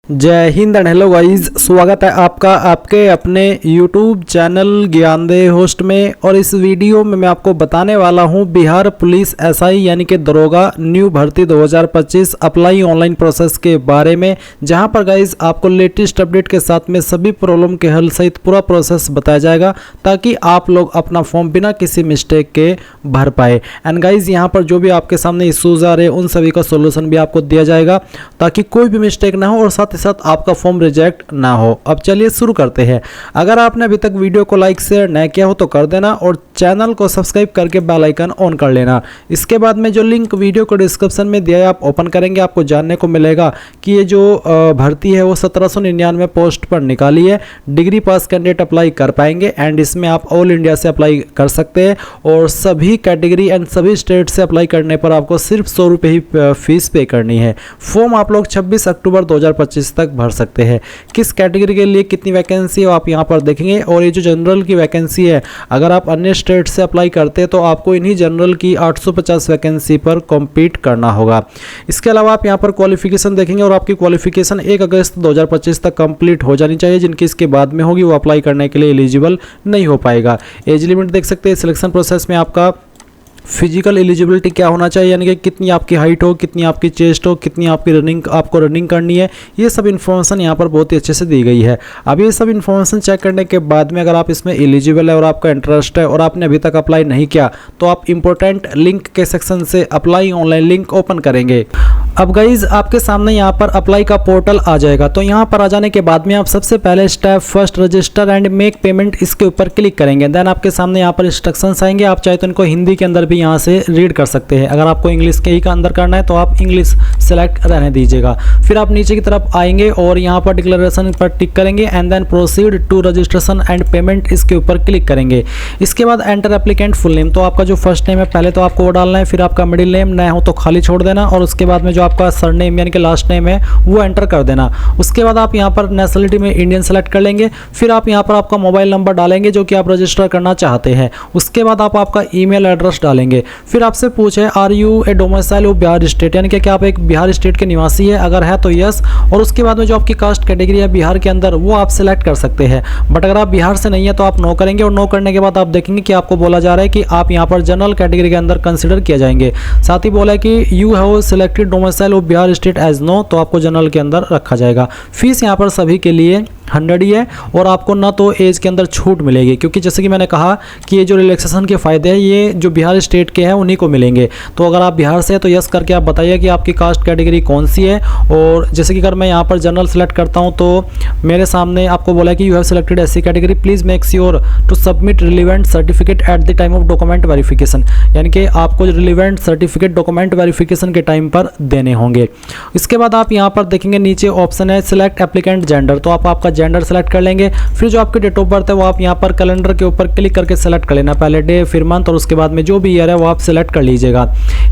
जय Hind and hello guys, स्वागत है आपका आपके अपने YouTube चैनल ज्ञानदेह होस्ट में। और इस वीडियो में मैं आपको बताने वाला हूं बिहार पुलिस एसआई यानी कि दरोगा न्यू भर्ती 2025 अप्लाई ऑनलाइन प्रोसेस के बारे में, जहां पर गाइस आपको लेटेस्ट अपडेट के साथ में सभी प्रॉब्लम के हल सहित पूरा प्रोसेस बताया जाएगा ताकि आप लोग अपना फॉर्म बिना किसी मिस्टेक के भर पाए। एंड गाइज यहाँ पर जो भी आपके सामने इशूज़ आ रहे हैं उन सभी का सोल्यूशन भी आपको दिया जाएगा ताकि कोई भी मिस्टेक ना हो और साथ ही साथ आपका फॉर्म रिजेक्ट ना हो। अब चलिए शुरू करते हैं। अगर आपने अभी तक वीडियो को लाइक शेयर नहीं किया हो तो कर देना और चैनल को सब्सक्राइब करके बेल आइकन ऑन कर लेना। इसके बाद में जो लिंक वीडियो को डिस्क्रिप्शन में दिया है आप ओपन करेंगे, आपको जानने को मिलेगा कि ये जो भर्ती है वो 1799 पोस्ट पर निकाली है। डिग्री पास कैंडिडेट अप्लाई कर पाएंगे एंड इसमें आप ऑल इंडिया से अप्लाई कर सकते हैं और सभी कैटेगरी एंड सभी स्टेट से अप्लाई करने पर आपको सिर्फ 100 रुपये ही फीस पे करनी है। फॉर्म आप लोग 26 अक्टूबर 2025 तक भर सकते हैं। किस कैटेगरी के लिए कितनी वैकेंसी है आप यहाँ पर देखेंगे। और ये जो जनरल की वैकेंसी है, अगर आप अन्य स्टेट से अप्लाई करते हैं तो आपको इन्हीं जनरल की 850 वैकेंसी पर कॉम्पीट करना होगा। इसके अलावा आप यहाँ पर क्वालिफिकेशन देखेंगे और आपकी क्वालिफिकेशन 1 अगस्त 2025 तक कंप्लीट हो जानी चाहिए। जिनकी इसके बाद में होगी वो अप्लाई करने के लिए एलिजिबल नहीं हो पाएगा। एज लिमिट देख सकते हैं। सिलेक्शन प्रोसेस में आपका फिजिकल एलिजिबिलिटी क्या होना चाहिए, यानी कि कितनी आपकी हाइट हो, कितनी आपकी चेस्ट हो, कितनी आपकी आपको रनिंग करनी है, ये सब इन्फॉर्मेशन यहाँ पर बहुत ही अच्छे से दी गई है। अब ये सब इन्फॉर्मेशन चेक करने के बाद में अगर आप इसमें एलिजिबल है और आपका इंटरेस्ट है और आपने अभी तक अप्लाई नहीं किया तो आप इंपॉर्टेंट लिंक के सेक्शन से अप्लाई ऑनलाइन लिंक ओपन करेंगे। अब गाइज आपके सामने यहाँ पर अप्लाई का पोर्टल आ जाएगा। तो यहाँ पर आ जाने के बाद में आप सबसे पहले step first resistor and make payment इसके ऊपर क्लिक करेंगे। देन आपके सामने यहाँ पर इंस्ट्रक्शंस आएंगे। आप चाहे तो इनको हिंदी के अंदर भी यहाँ से रीड कर सकते हैं। अगर आपको इंग्लिश के ही का अंदर करना है तो आप इंग्लिश सेलेक्ट रहने दीजिएगा। फिर आप नीचे की तरफ आएंगे और यहाँ पर डिक्लेरेशन पर टिक करेंगे and then proceed to registration and payment इसके ऊपर क्लिक करेंगे। इसके बाद एंटर एप्लीकेंट फुल नेम, तो आपका जो फर्स्ट नेम है पहले तो आपको वो डालना है, फिर आपका मिडिल नेम नया हो तो खाली छोड़ देना और उसके बाद में जो आपका सरनेम यानी कि लास्ट नेम है वो एंटर कर देना। उसके बाद आप यहाँ पर नेशनलिटी में इंडियन सेलेक्ट कर लेंगे। फिर आप यहाँ पर आपका मोबाइल नंबर डालेंगे जो कि आप रजिस्टर करना चाहते हैं। उसके बाद आप आपका ईमेल एड्रेस डालेंगे। फिर आपसे पूछे are you a domicile of Bihar state, यानी कि क्या आप एक बिहार स्टेट के निवासी है, अगर है तो यस। और उसके बाद में जो आपकी कास्ट कैटेगरी है बिहार के अंदर वो आप सिलेक्ट कर सकते हैं। बट अगर आप बिहार से नहीं है तो आप नो करेंगे और नो करने के बाद आप देखेंगे कि आपको बोला जा रहा है कि आप यहाँ पर जनरल कैटेगरी के अंदर कंसिडर किया जाएंगे। साथ ही बोला है कि you have selected domicile of Bihar state as no, तो आपको जनरल के अंदर रखा जाएगा। फीस यहाँ पर सभी के लिए 100 ही है और आपको ना तो एज के अंदर छूट मिलेगी, क्योंकि जैसे कि मैंने कहा कि ये जो रिलैक्सेशन के फ़ायदे हैं ये जो बिहार स्टेट के हैं उन्हीं को मिलेंगे। तो अगर आप बिहार से हैं तो यस करके आप बताइए कि आपकी कास्ट कैटेगरी कौन सी है। और जैसे कि अगर मैं यहाँ पर जनरल सेलेक्ट करता हूँ तो मेरे सामने आपको बोला है कि you have selected SC category, please make sure to submit relevant certificate at the time of document verification, यानी कि आपको रिलीवेंट सर्टिफिकेट डॉक्यूमेंट वेरिफिकेशन के टाइम पर देने होंगे। इसके बाद आप यहाँ पर देखेंगे नीचे ऑप्शन है सिलेक्ट एप्लीकेंट जेंडर, तो आप आपका जेंडर सेलेक्ट कर लेंगे। फिर जो आपकी डेट ऑफ बर्थ है वो आप यहाँ पर कैलेंडर के ऊपर क्लिक करके सेलेक्ट कर लेना, पहले डे फिर मंथ और उसके बाद में जो भी ईयर है वो आप सेलेक्ट कर लीजिएगा।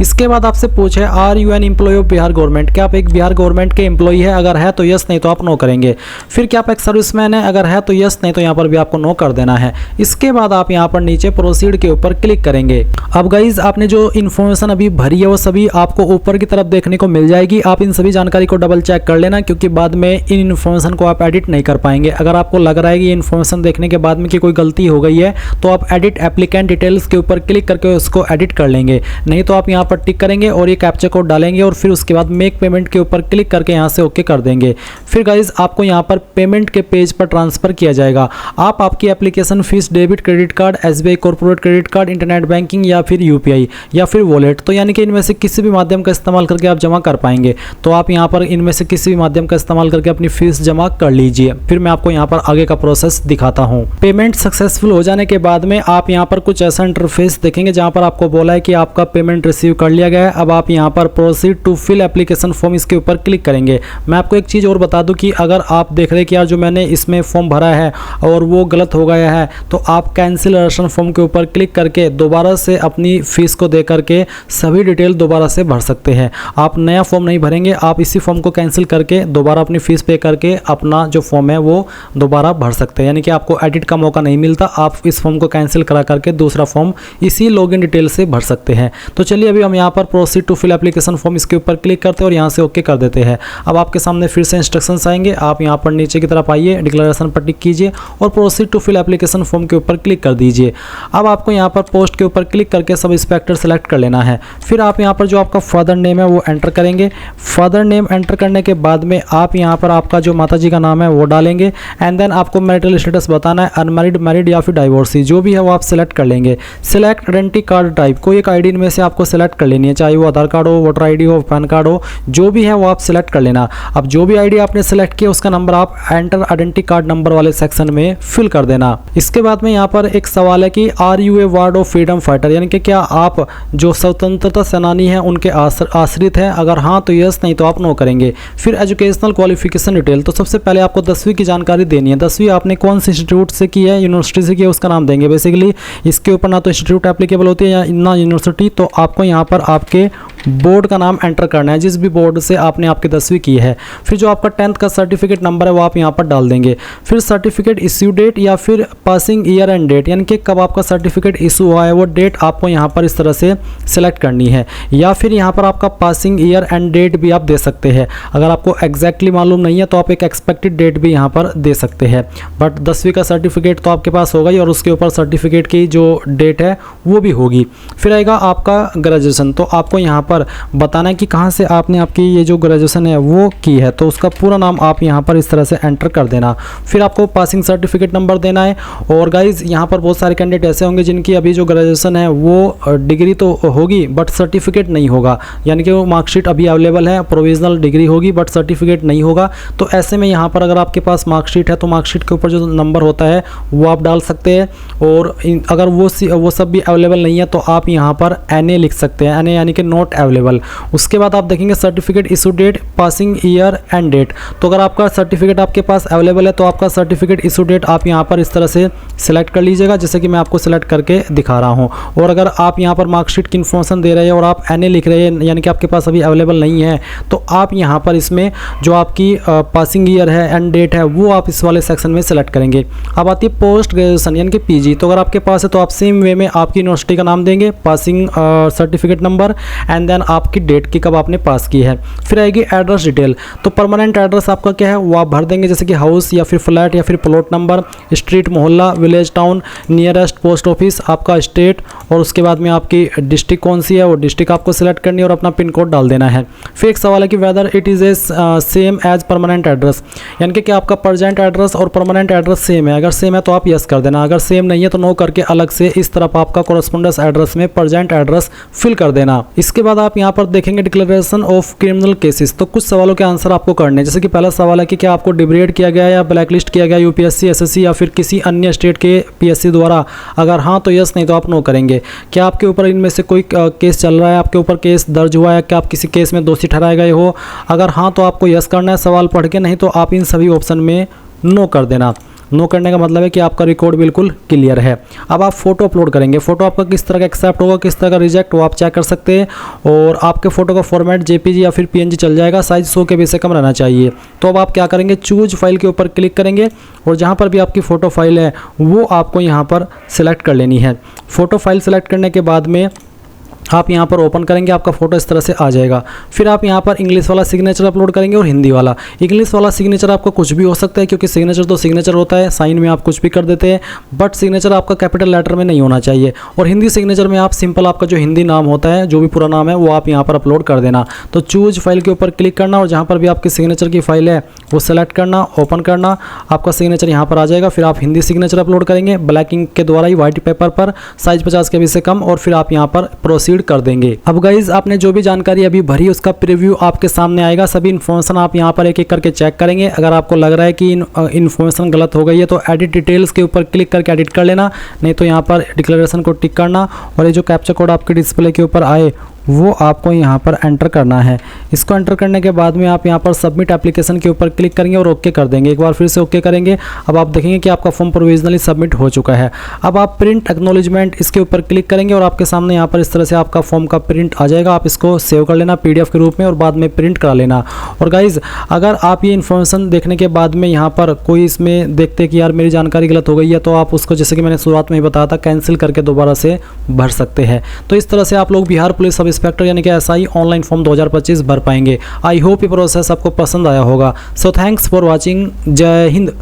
इसके बाद आपसे पूछे are you an employee of Bihar government, क्या आप एक बिहार गवर्नमेंट के एम्प्लॉय है, अगर है तो यस, नहीं तो आप नो करेंगे। फिर क्या आप एक सर्विसमैन है, अगर है तो यस, नहीं तो यहाँ पर भी आपको नो कर देना है। इसके बाद आप यहाँ पर नीचे प्रोसीड के ऊपर क्लिक करेंगे। अब गाइज आपने जो इन्फॉर्मेशन अभी भरी है वो सभी आपको ऊपर की तरफ देखने को मिल जाएगी। आप इन सभी जानकारी को डबल चेक कर लेना, क्योंकि बाद में इन इन्फॉर्मेशन को आप एडिट नहीं कर पाएंगे। अगर आपको लग रहा है कि ये इन्फॉर्मेशन देखने के बाद में कि कोई गलती हो गई है तो आप एडिट एप्लीकेंट डिटेल्स के ऊपर क्लिक करके उसको एडिट कर लेंगे। नहीं तो आप यहाँ पर टिक करेंगे और ये कैप्चा कोड डालेंगे और फिर उसके बाद मेक पेमेंट के ऊपर क्लिक करके यहाँ से ओके कर देंगे। फिर गाइज आपको यहाँ पर पेमेंट के पेज पर ट्रांसफर किया जाएगा। आप आपकी application fees debit credit card, SBI corporate credit card, internet banking या फिर यूपीआई या फिर वॉलेट, तो यानी कि इनमें से किसी भी माध्यम का इस्तेमाल करके आप जमा कर पाएंगे। तो आप यहाँ पर इनमें से किसी भी माध्यम का इस्तेमाल करके अपनी फीस जमा कर लीजिए। फिर मैं आपको यहाँ पर आगे का प्रोसेस दिखाता हूँ। पेमेंट सक्सेसफुल हो जाने के बाद में आप यहाँ पर कुछ ऐसा इंटरफेस देखेंगे जहाँ पर आपको बोला है कि आपका पेमेंट रिसीव कर लिया गया है। अब आप यहाँ पर proceed to fill application form इसके ऊपर क्लिक करेंगे। मैं आपको एक चीज़ और बता दूं कि अगर आप देख रहे हैं कि यार जो मैंने इसमें फॉर्म भरा है और वो गलत हो गया है तो आप कैंसिल रजिस्ट्रेशन फॉर्म के ऊपर क्लिक करके दोबारा से अपनी फीस को दे करके सभी डिटेल दोबारा से भर सकते हैं। आप नया फॉर्म नहीं भरेंगे, आप इसी फॉर्म को कैंसिल करके दोबारा अपनी फीस पे करके अपना जो फॉर्म है वो दोबारा भर सकते हैं, यानी कि आपको एडिट का मौका नहीं मिलता। आप इस फॉर्म को कैंसिल करा करके दूसरा फॉर्म इसी लॉगिन डिटेल से भर सकते हैं। तो चलिए अभी हम यहाँ पर proceed to fill application form इसके ऊपर क्लिक करते हैं और यहाँ से ओके कर देते हैं। अब आपके सामने फिर से इंस्ट्रक्शंस आएंगे, आप यहाँ पर नीचे की तरफ आइए, डिक्लेरेशन पर टिक कीजिए और proceed to fill application form के ऊपर क्लिक कर दीजिए। अब आपको यहाँ पर पोस्ट के ऊपर क्लिक करके सब इंस्पेक्टर सेलेक्ट कर लेना है। फिर आप यहाँ पर जो आपका फादर नेम है वो एंटर करेंगे। फादर नेम एंटर करने के बाद में आप यहाँ पर आपका जो माता जी का नाम है वो डालेंगे एंड देन आपको मैरिटल स्टेटस बताना है, अनमैरिड, मैरिड या फिर डाइवोर्सी, जो भी है वो आप सिलेक्ट कर लेंगे। सिलेक्ट आइडेंटिटी कार्ड टाइप, कोई एक आईडी इनमें से आपको सिलेक्ट कर लेनी है, चाहे वो आधार कार्ड हो, वोटर आईडी हो, पैन कार्ड हो, जो भी है वो आप सिलेक्ट कर लेना। अब जो भी आईडी आपने सिलेक्ट किया उसका नंबर आप एंटर आइडेंटिटी कार्ड नंबर वाले सेक्शन में फिल कर देना। इसके बाद में यहाँ पर एक सवाल है कि are you a ward of freedom fighter, यानी कि क्या आप जो स्वतंत्रता सेनानी हैं उनके आश्रित हैं, अगर हाँ तो यस, नहीं तो आप नो करेंगे। फिर एजुकेशनल क्वालिफिकेशन डिटेल, तो सबसे पहले आपको 10वीं की जानकारी देनी है। 10वीं आपने कौन से इंस्टीट्यूट से की है, यूनिवर्सिटी से की है, उसका नाम देंगे। बेसिकली इसके ऊपर ना तो इंस्टीट्यूट एप्लीकेबल होती है या ना यूनिवर्सिटी, तो आपको यहाँ पर आपके बोर्ड का नाम एंटर करना है, जिस भी बोर्ड से आपने आपकी 10वीं की है। फिर जो आपका 10th का सर्टिफिकेट नंबर है वो आप यहाँ पर डाल देंगे। फिर सर्टिफिकेट इश्यू डेट या फिर पासिंग ईयर एंड डेट, यानी कि कब आपका सर्टिफिकेट इशू हुआ है वो डेट आपको यहाँ पर इस तरह से सिलेक्ट करनी है। या फिर यहाँ पर आपका पासिंग ईयर एंड डेट भी आप दे सकते हैं। अगर आपको एग्जैक्टली मालूम नहीं है तो आप एक एक्सपेक्टेड डेट भी यहाँ पर दे सकते हैं। बट 10वीं का सर्टिफिकेट तो आपके पास होगा ही और उसके ऊपर सर्टिफिकेट की जो डेट है वो भी होगी। फिर आएगा आपका ग्रेजुएशन, तो आपको यहाँ पर बताना है कि कहाँ से आपने आपकी ये जो ग्रेजुएशन है वो की है, तो उसका पूरा नाम आप यहाँ पर इस तरह से एंटर कर देना। फिर आपको पासिंग सर्टिफिकेट नंबर देना है। और गाइज यहाँ पर बहुत सारे कैंडिडेट ऐसे होंगे जिनकी अभी जो ग्रेजुएशन है वो डिग्री तो होगी बट सर्टिफिकेट नहीं होगा, यानी कि वो मार्कशीट अभी अवेलेबल है, प्रोविजनल डिग्री होगी बट सर्टिफिकेट नहीं होगा। तो ऐसे में यहाँ पर अगर आपके पास मार्कशीट है तो मार्कशीट के ऊपर जो नंबर होता है वो आप डाल सकते हैं। और अगर वो सब भी अवेलेबल नहीं है तो आप यहाँ पर NA लिख सकते हैं, NA यानी कि नॉट अवेलेबल। उसके बाद आप देखेंगे certificate issue date, passing year and date. तो अगर आपका सर्टिफिकेट आपके पास अवेलेबल है तो आपका सर्टिफिकेट इशू डेट आप यहाँ पर इस तरह से सिलेक्ट कर लीजिएगा, जैसे कि मैं आपको सिलेक्ट करके दिखा रहा हूँ। और अगर आप यहाँ पर मार्कशीट की इन्फॉर्मेशन दे रहे हैं और आप NA लिख रहे हैं, यानी कि आपके पास अभी अवेलेबल नहीं है, तो आप यहाँ पर इसमें जो आपकी पासिंग ईयर है एंड डेट है वो आप इस वाले सेक्शन में सिलेक्ट करेंगे। अब आती है पोस्ट ग्रेजुएशन यानी कि PG, तो अगर आपके पास है तो आप सेम वे में आपकी यूनिवर्सिटी का नाम देंगे, passing certificate number and then आपकी डेट की कब आपने पास की है। फिर आएगी एड्रेस डिटेल, तो परमानेंट एड्रेस आपका क्या है वो आप भर देंगे, जैसे कि हाउस या फिर फ्लैट या फिर प्लॉट नंबर, स्ट्रीट, मोहल्ला, village, town, nearest post office, आपका स्टेट और उसके बाद में आपकी डिस्ट्रिक्ट कौन सी है वो डिस्ट्रिक्ट आपको सिलेक्ट करनी है और अपना पिन कोड डाल देना है। फिर एक सवाल है कि whether it is a same as permanent address, यानी कि आपका प्रेजेंट एड्रेस और परमानेंट एड्रेस सेम है। अगर सेम है तो आप यस कर देना, अगर सेम नहीं है तो नो करके अलग से इस तरफ आपका कोरेस्पोंडेंस एड्रेस में प्रेजेंट एड्रेस फिल कर देना। इसके बाद आप यहाँ पर देखेंगे डिक्लेरेशन ऑफ क्रिमिनल केसेस, तो कुछ सवालों के आंसर आपको करने हैं। जैसे कि पहला सवाल है कि क्या आपको डिग्रेड किया गया या ब्लैकलिस्ट किया गया UPSC, SSC या फिर किसी अन्य स्टेट के PSC द्वारा, अगर हाँ तो यस, नहीं तो आप नो करेंगे। क्या आपके ऊपर इनमें से कोई केस चल रहा है, आपके ऊपर केस दर्ज हुआ है, क्या आप किसी केस में दोषी ठहराए गए हो, अगर हाँ तो आपको यस करना है सवाल पढ़ के, नहीं तो आप इन सभी ऑप्शन में नो कर देना। नो करने का मतलब है कि आपका रिकॉर्ड बिल्कुल क्लियर है। अब आप फोटो अपलोड करेंगे, फोटो आपका किस तरह का एक्सेप्ट होगा, किस तरह का रिजेक्ट, वो आप चेक कर सकते हैं। और आपके फोटो का फॉर्मेट JPG या फिर PNG चल जाएगा, साइज 100 KB से कम रहना चाहिए। तो अब आप क्या करेंगे, चूज फाइल के ऊपर क्लिक करेंगे और जहाँ पर भी आपकी फ़ोटो फाइल है वो आपको यहाँ पर सिलेक्ट कर लेनी है। फ़ोटो फाइल सेलेक्ट करने के बाद में आप यहाँ पर ओपन करेंगे, आपका फोटो इस तरह से आ जाएगा। फिर आप यहाँ पर इंग्लिश वाला सिग्नेचर अपलोड करेंगे और हिंदी वाला। इंग्लिश वाला सिग्नेचर आपका कुछ भी हो सकता है, क्योंकि सिग्नेचर तो सिग्नेचर होता है, साइन में आप कुछ भी कर देते हैं, बट सिग्नेचर आपका कैपिटल लेटर में नहीं होना चाहिए। और हिंदी सिग्नेचर में आप सिंपल आपका जो हिंदी नाम होता है, जो भी पूरा नाम है, वो आप यहाँ पर अपलोड कर देना। तो चूज फाइल के ऊपर क्लिक करना और जहाँ पर भी आपकी सिग्नेचर की फाइल है वो सेलेक्ट करना, ओपन करना, आपका सिग्नेचर यहाँ पर आ जाएगा। फिर आप हिंदी सिग्नेचर अपलोड करेंगे ब्लैक इंक के द्वारा ही, व्हाइट पेपर पर, साइज 50 KB से कम, और फिर आप यहाँ पर प्रोसीड कर देंगे। अब गाइज आपने जो भी जानकारी अभी भरी उसका प्रीव्यू आपके सामने आएगा। सभी इन्फॉर्मेशन आप यहाँ पर एक एक करके चेक करेंगे। अगर आपको लग रहा है कि इन्फॉर्मेशन गलत हो गई है तो एडिट डिटेल्स के ऊपर क्लिक करके एडिट कर लेना, नहीं तो यहाँ पर डिक्लेरेशन को टिक करना और ये जो कैप्चा कोड आपके डिस्प्ले के ऊपर आए वो आपको यहाँ पर एंटर करना है। इसको एंटर करने के बाद में आप यहाँ पर सबमिट एप्लीकेशन के ऊपर क्लिक करेंगे और ओके कर देंगे। एक बार फिर से ओके करेंगे। अब आप देखेंगे कि आपका फॉर्म प्रोविजनली सबमिट हो चुका है। अब आप प्रिंट एक्नॉलेजमेंट इसके ऊपर क्लिक करेंगे और आपके सामने यहाँ पर इस तरह से आपका फॉर्म का प्रिंट आ जाएगा। आप इसको सेव कर लेना PDF के रूप में और बाद में प्रिंट करा लेना। और गाइज़, अगर आप ये इन्फॉर्मेशन देखने के बाद में यहाँ पर कोई इसमें देखते कि यार मेरी जानकारी गलत हो गई है, तो आप उसको, जैसे कि मैंने शुरुआत में ही बताया था, कैंसिल करके दोबारा से भर सकते हैं। तो इस तरह से आप लोग बिहार पुलिस सब इंस्पेक्टर यानी कि SI ऑनलाइन फॉर्म 2025 भर पाएंगे। आई होप ये प्रोसेस आपको पसंद आया होगा। So thanks for watching. जय हिंद।